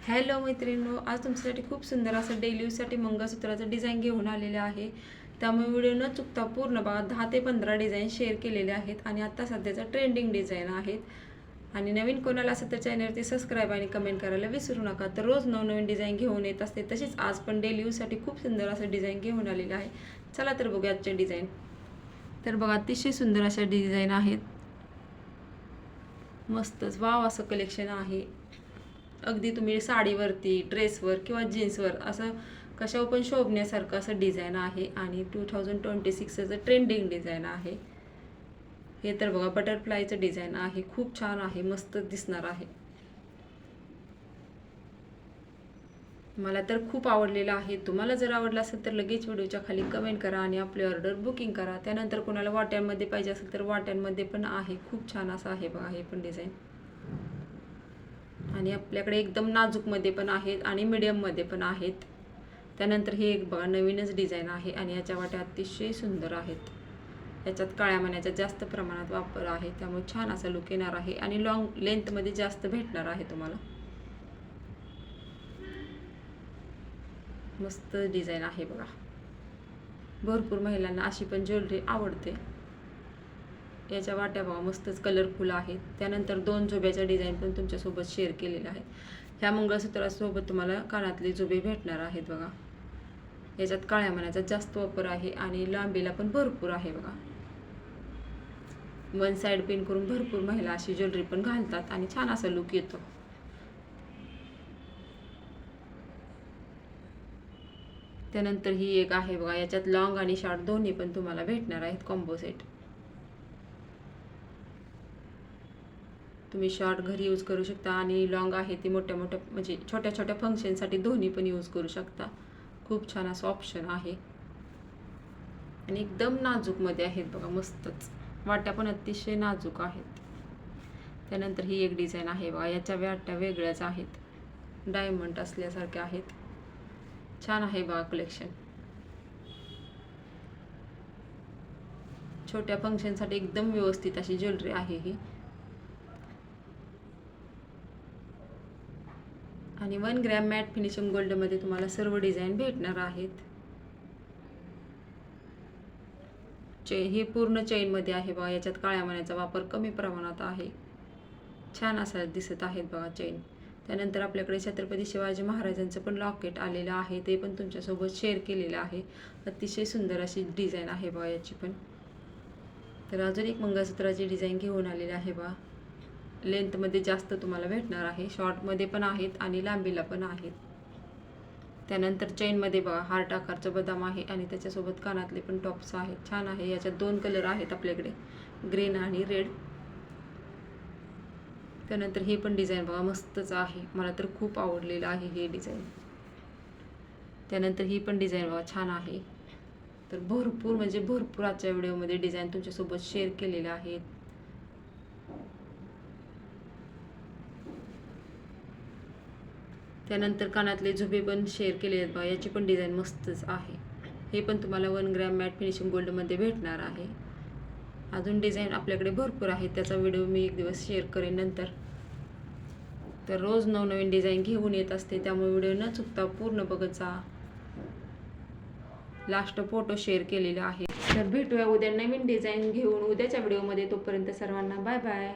Hello मैत्रिणींनो, आज तुमच्यासाठी खूप सुंदर असं डेली यूजसाठी मंगळसूत्राचं डिझाईन घेऊन आलेले आहे. त्यामुळे व्हिडिओ न चुकता पूर्ण बघा. 10 ते 15 डिझाईन शेअर केलेले आहेत आणि आता सध्याचं ट्रेंडिंग डिझाईन आहेत. आणि नवीन कोणाला असेल तर चॅनलवरती सबस्क्राईब आणि कमेंट करायला विसरू नका. तर रोज नवनवीन डिझाईन घेऊन येत असते. तसेच आज पण डेली यूजसाठी खूप सुंदर असं डिझाईन घेऊन आलेले आहे. चला तर बघूया आजचे डिझाईन. तर बघा, अतिशय सुंदर अशा डिझाईन आहेत. मस्तच वाव असं कलेक्शन आहे. अगदी तुम्ही साडीवरती, ड्रेसवर किंवा जीन्सवर असं कशावर पण शोभण्यासारखं असं डिझाईन आहे. आणि 2026चं ट्रेंडिंग डिझाईन आहे हे. तर बघा, बटरफ्लायचं डिझाईन आहे. खूप छान आहे, मस्त दिसणार आहे. मला तर खूप आवडलेलं आहे. तुम्हाला जर आवडलं असेल तर लगेच व्हिडिओच्या खाली कमेंट करा आणि आपली ऑर्डर बुकिंग करा. त्यानंतर कोणाला वाट्यांमध्ये पाहिजे असेल तर वाट्यांमध्ये पण आहे. खूप छान असं आहे बघा हे पण डिझाईन. आणि आपल्याकडे एकदम नाजूकमध्ये पण आहेत आणि मीडियममध्ये पण आहेत. त्यानंतर हे एक बघा नवीनच डिझाईन आहे आणि याच्या वाट्या अतिशय सुंदर आहेत. याच्यात काळ्या मण्याचा जास्त प्रमाणात वापर आहे, त्यामुळे छान असा लुक येणार आहे आणि लॉंग लेंथमध्ये जास्त भेटणार आहे तुम्हाला. मस्त डिझाईन आहे बघा. भरपूर महिलांना अशी पण ज्वेलरी आवडते. याच्या वाट्या बघा मस्तच कलरफुल आहेत. त्यानंतर 2 झोब्याच्या डिझाईन पण तुमच्यासोबत शेअर केलेल्या आहेत. ह्या मंगळसूत्रासोबत तुम्हाला कानातले झोबे भेटणार आहेत बघा. याच्यात काळ्या मण्याचा जास्त वापर आहे आणि लांबीला पण भरपूर आहे बघा. 1 साईड पिन करून भरपूर महिला अशी ज्वेलरी पण घालतात आणि छान असा लुक येतो. त्यानंतर ही एक आहे बघा. याच्यात लॉंग आणि शॉर्ट दोन्ही पण तुम्हाला भेटणार आहेत कॉम्बो सेट. तुम्ही शॉर्ट घरी यूज करू शकता आणि लॉंग आहे ती मोठ्या मोठ्या म्हणजे छोट्या छोट्या फंक्शनसाठी दोन्ही पण यूज करू शकता. खूप छान असं ऑप्शन आहे आणि एकदम नाजूकमध्ये आहेत बघा. मस्तच वाट्या पण अतिशय नाजूक आहेत. त्यानंतर ही एक डिझाईन आहे बघा. याच्या वाट्या वेगळ्याच आहेत, डायमंड असल्यासारख्या आहेत. छान आहे बघा कलेक्शन. छोट्या फंक्शनसाठी एकदम व्यवस्थित अशी ज्वेलरी आहे ही. आणि 1 ग्रॅम मॅट फिनिशिंग गोल्डमध्ये तुम्हाला सर्व डिझाईन भेटणार आहेत. हे पूर्ण चेनमध्ये आहे बघा. याच्यात काळ्या मण्याचा वापर कमी प्रमाणात आहे. छान असा दिसत आहेत बघा चेन. त्यानंतर आपल्याकडे छत्रपती शिवाजी महाराजांचं पण लॉकेट आलेलं आहे, ते पण तुमच्यासोबत शेअर केलेलं आहे. अतिशय सुंदर अशी डिझाईन आहे बघा याची पण. तर अजून एक मंगळसूत्राची डिझाईन घेऊन आलेली आहे बघा. लेंथमध्ये जास्त तुम्हाला भेटणार आहे, शॉर्टमध्ये पण आहेत आणि लांबीला पण आहेत. त्यानंतर चेनमध्ये बघा हार्ट आकारचं बदाम आहे आणि त्याच्यासोबत कानातले पण टॉप्स आहेत. छान आहे. याच्यात 2 कलर आहेत आपल्याकडे, ग्रीन आणि रेड. त्यानंतर हे पण डिझाईन बघा मस्तच आहे. मला तर खूप आवडलेलं आहे हे डिझाईन. त्यानंतर ही पण डिझाईन बघा छान आहे. तर भरपूर म्हणजे भरपूर आजच्या व्हिडिओमध्ये डिझाईन तुमच्यासोबत शेअर केलेले आहेत. त्यानंतर कानातले झुबे पण शेअर केले आहेत बघा. याची पण डिझाईन मस्तच आहे. हे पण तुम्हाला 1 ग्रॅम मॅट फिनिशिंग गोल्डमध्ये भेटणार आहे. अजून डिझाईन आपल्याकडे भरपूर आहेत, त्याचा व्हिडिओ मी एक दिवस शेअर करेन नंतर. तर रोज नवनवीन डिझाईन घेऊन येत असते, त्यामुळे व्हिडिओ न चुकता पूर्ण बघत जा. लास्ट फोटो शेअर केलेला आहे. तर भेटूया उद्या नवीन डिझाईन घेऊन उद्याच्या व्हिडिओमध्ये. तोपर्यंत सर्वांना बाय बाय.